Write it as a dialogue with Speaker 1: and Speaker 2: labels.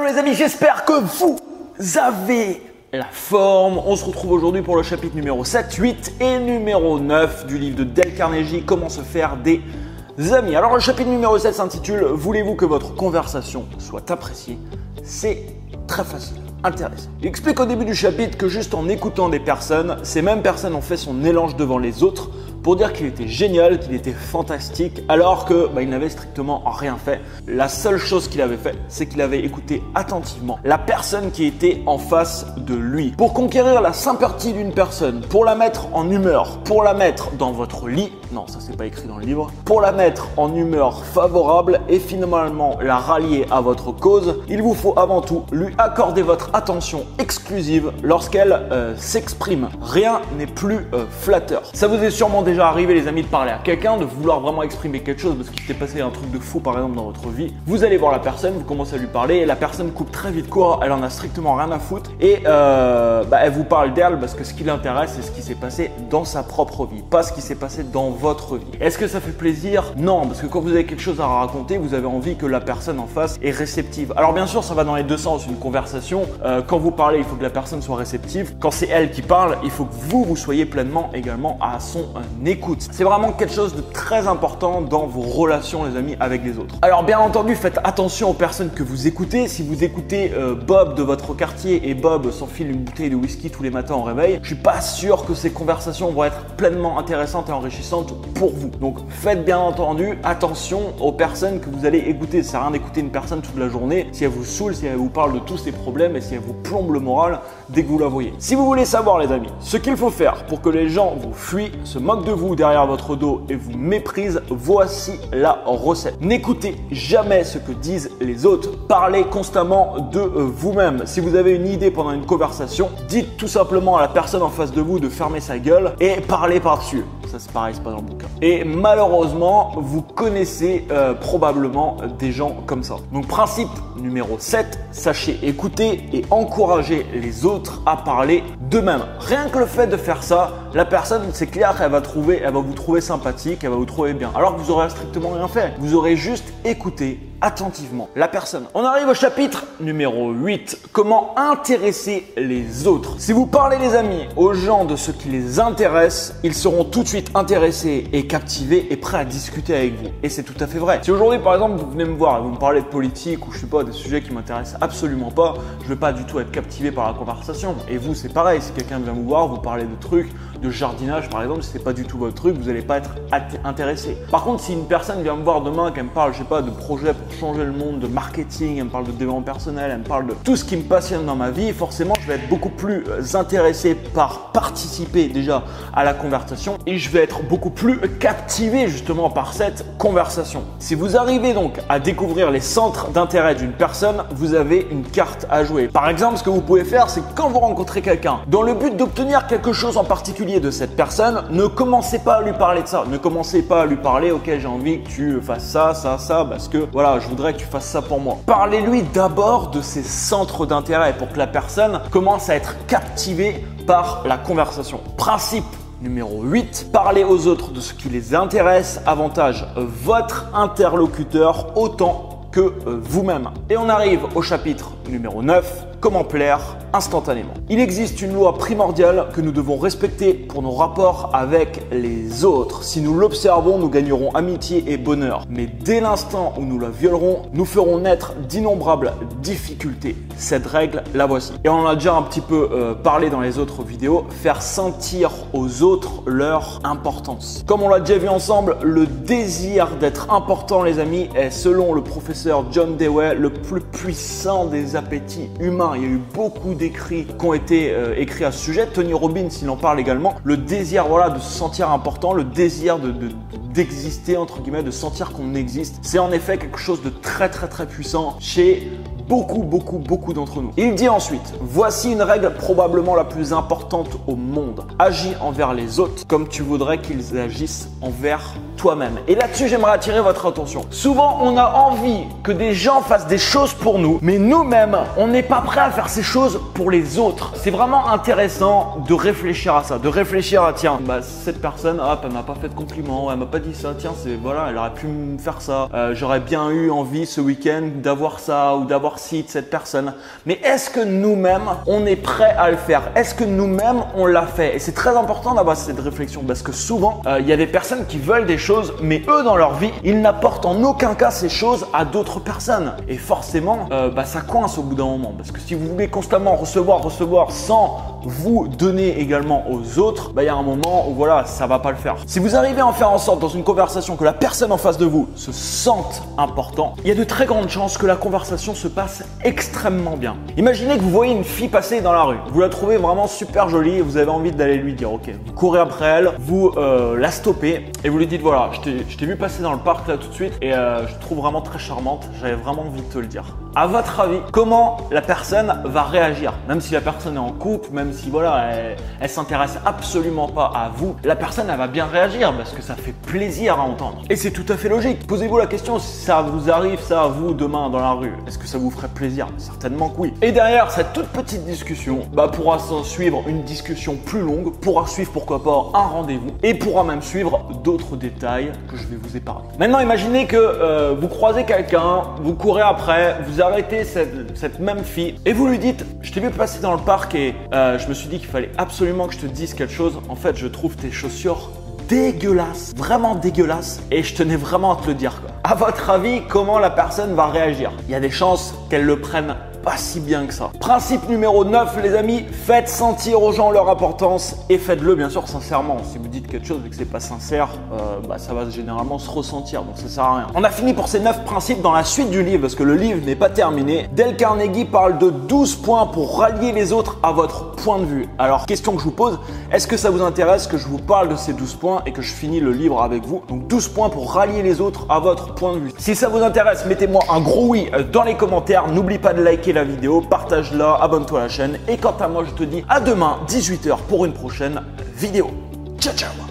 Speaker 1: les amis, j'espère que vous avez la forme. On se retrouve aujourd'hui pour le chapitre numéro 7, 8 et numéro 9 du livre de Dale Carnegie, Comment se faire des amis. Alors le chapitre numéro 7 s'intitule « Voulez-vous que votre conversation soit appréciée ?» C'est très facile. Intéressant. Il explique au début du chapitre que juste en écoutant des personnes, ces mêmes personnes ont fait son éloge devant les autres pour dire qu'il était génial, qu'il était fantastique, alors que il n'avait strictement rien fait. La seule chose qu'il avait fait, c'est qu'il avait écouté attentivement la personne qui était en face de lui. Pour conquérir la sympathie d'une personne, pour la mettre en humeur, pour la mettre dans votre lit, non ça c'est pas écrit dans le livre, pour la mettre en humeur favorable et finalement la rallier à votre cause, il vous faut avant tout lui accorder votre attention exclusive lorsqu'elle s'exprime. Rien n'est plus flatteur. Ça vous est sûrement déjà arrivé les amis de parler à quelqu'un, de vouloir vraiment exprimer quelque chose parce qu'il s'est passé un truc de fou par exemple dans votre vie. Vous allez voir la personne, vous commencez à lui parler et la personne coupe très vite court, elle en a strictement rien à foutre et elle vous parle d'elle parce que ce qui l'intéresse c'est ce qui s'est passé dans sa propre vie, pas ce qui s'est passé dans votre vie. Est-ce que ça fait plaisir? Non, parce que quand vous avez quelque chose à raconter, vous avez envie que la personne en face est réceptive. Alors bien sûr ça va dans les deux sens, une conversation, quand vous parlez il faut que la personne soit réceptive, quand c'est elle qui parle il faut que vous soyez pleinement également à son écoute. C'est vraiment quelque chose de très important dans vos relations les amis avec les autres. Alors bien entendu faites attention aux personnes que vous écoutez. Si vous écoutez Bob de votre quartier et Bob s'enfile une bouteille de whisky tous les matins au réveil, je suis pas sûr que ces conversations vont être pleinement intéressantes et enrichissantes pour vous. Donc faites bien entendu attention aux personnes que vous allez écouter. Ça sert à rien d'écouter une personne toute la journée si elle vous saoule, si elle vous parle de tous ses problèmes et si elle vous plombe le moral dès que vous la voyez. Si vous voulez savoir les amis ce qu'il faut faire pour que les gens vous fuient, se moquent de vous derrière votre dos et vous méprisent, voici la recette. N'écoutez jamais ce que disent les autres. Parlez constamment de vous-même. Si vous avez une idée pendant une conversation, dites tout simplement à la personne en face de vous de fermer sa gueule et parlez par-dessus. Ça c'est pareil, c'est pas dans le bouquin. Et malheureusement, vous connaissez probablement des gens comme ça. Donc principe numéro 7, sachez écouter et encourager les autres à parler d'eux-mêmes. Rien que le fait de faire ça, la personne, c'est clair qu'elle va vous trouver sympathique, elle va vous trouver bien. Alors que vous aurez strictement rien fait. Vous aurez juste écouté attentivement la personne. On arrive au chapitre numéro 8. Comment intéresser les autres? Si vous parlez les amis aux gens de ce qui les intéresse, ils seront tout de suite intéressés et captivés et prêts à discuter avec vous. Et c'est tout à fait vrai. Si aujourd'hui par exemple vous venez me voir et vous me parlez de politique ou je sais pas des sujets qui m'intéressent absolument pas, je vais pas du tout être captivé par la conversation. Et vous c'est pareil, si quelqu'un vient vous voir, vous parlez de trucs, de jardinage par exemple, si c'est pas du tout votre truc, vous n'allez pas être intéressé. Par contre si une personne vient me voir demain, qu'elle me parle je sais pas de projet pour changer le monde, de marketing, elle me parle de développement personnel, elle me parle de tout ce qui me passionne dans ma vie, forcément je vais être beaucoup plus intéressé par participer déjà à la conversation et je vais être beaucoup plus captivé justement par cette conversation. Si vous arrivez donc à découvrir les centres d'intérêt d'une personne, vous avez une carte à jouer. Par exemple, ce que vous pouvez faire, c'est quand vous rencontrez quelqu'un, dans le but d'obtenir quelque chose en particulier de cette personne, ne commencez pas à lui parler de ça. Ne commencez pas à lui parler, ok j'ai envie que tu fasses ça, parce que voilà, je voudrais que tu fasses ça pour moi. Parlez-lui d'abord de ses centres d'intérêt pour que la personne commence à être captivée par la conversation. Principe numéro 8, parlez aux autres de ce qui les intéresse, avantage votre interlocuteur autant que vous-même. Et on arrive au chapitre numéro 9, comment plaire instantanément. Il existe une loi primordiale que nous devons respecter pour nos rapports avec les autres. Si nous l'observons, nous gagnerons amitié et bonheur. Mais dès l'instant où nous la violerons, nous ferons naître d'innombrables difficultés. Cette règle, la voici. Et on en a déjà un petit peu parlé dans les autres vidéos, faire sentir aux autres leur importance. Comme on l'a déjà vu ensemble, le désir d'être important les amis est selon le professeur John Dewey le plus puissant des appétits humains. Il y a eu beaucoup d'écrits qui ont été écrits à ce sujet. Tony Robbins, il en parle également. Le désir de se sentir important, le désir d'exister, entre guillemets, de sentir qu'on existe. C'est en effet quelque chose de très puissant chez beaucoup d'entre nous. Il dit ensuite, voici une règle probablement la plus importante au monde. Agis envers les autres comme tu voudrais qu'ils agissent envers toi-même. Et là-dessus, j'aimerais attirer votre attention. Souvent, on a envie que des gens fassent des choses pour nous, mais nous-mêmes, on n'est pas prêt à faire ces choses pour les autres. C'est vraiment intéressant de réfléchir à ça, de réfléchir à tiens, cette personne, hop, elle m'a pas fait de compliment, elle m'a pas dit ça, tiens, voilà, elle aurait pu me faire ça. J'aurais bien eu envie ce week-end d'avoir ça ou d'avoir ci de cette personne. Mais est-ce que nous-mêmes, on est prêt à le faire? Est-ce que nous-mêmes, on l'a fait? Et c'est très important d'avoir cette réflexion parce que souvent, il y a des personnes qui veulent des choses, mais eux, dans leur vie, ils n'apportent en aucun cas ces choses à d'autres personnes. Et forcément, ça coince au bout d'un moment. Parce que si vous voulez constamment recevoir sans vous donner également aux autres, il y a un moment où voilà, ça va pas le faire. Si vous arrivez à en faire en sorte dans une conversation que la personne en face de vous se sente important, il y a de très grandes chances que la conversation se passe extrêmement bien. Imaginez que vous voyez une fille passer dans la rue. Vous la trouvez vraiment super jolie et vous avez envie d'aller lui dire ok. Vous courez après elle, vous la stoppez et vous lui dites voilà, je t'ai vu passer dans le parc là tout de suite et je te trouve vraiment très charmante. J'avais vraiment envie de te le dire. À votre avis, comment la personne va réagir? Même si la personne est en couple, même si voilà, elle s'intéresse absolument pas à vous, la personne elle va bien réagir parce que ça fait plaisir à entendre. Et c'est tout à fait logique. Posez-vous la question, si ça vous arrive ça à vous demain dans la rue, est-ce que ça vous ferait plaisir? Certainement que oui. Et derrière cette toute petite discussion, pourra s'en suivre une discussion plus longue, pourra suivre pourquoi pas un rendez-vous et pourra même suivre d'autres détails que je vais vous épargner. Maintenant, imaginez que vous croisez quelqu'un, vous courez après, vous arrêtez cette même fille et vous lui dites je t'ai vu passer dans le parc et je me suis dit qu'il fallait absolument que je te dise quelque chose. En fait, je trouve tes chaussures dégueulasses, vraiment dégueulasses et je tenais vraiment à te le dire quoi. À votre avis, comment la personne va réagir? Il y a des chances qu'elle le prenne pas si bien que ça. Principe numéro 9 les amis, faites sentir aux gens leur importance et faites-le bien sûr sincèrement. Si vous dites quelque chose et que c'est pas sincère, ça va généralement se ressentir, donc ça sert à rien. On a fini pour ces 9 principes. Dans la suite du livre, parce que le livre n'est pas terminé, Dale Carnegie parle de 12 points pour rallier les autres à votre point de vue. Alors, question que je vous pose, est-ce que ça vous intéresse que je vous parle de ces 12 points et que je finis le livre avec vous? Donc 12 points pour rallier les autres à votre point de vue. Si ça vous intéresse, mettez-moi un gros oui dans les commentaires. N'oublie pas de liker la vidéo, partage-la, abonne-toi à la chaîne. Et quant à moi, je te dis à demain 18h pour une prochaine vidéo. Ciao ciao.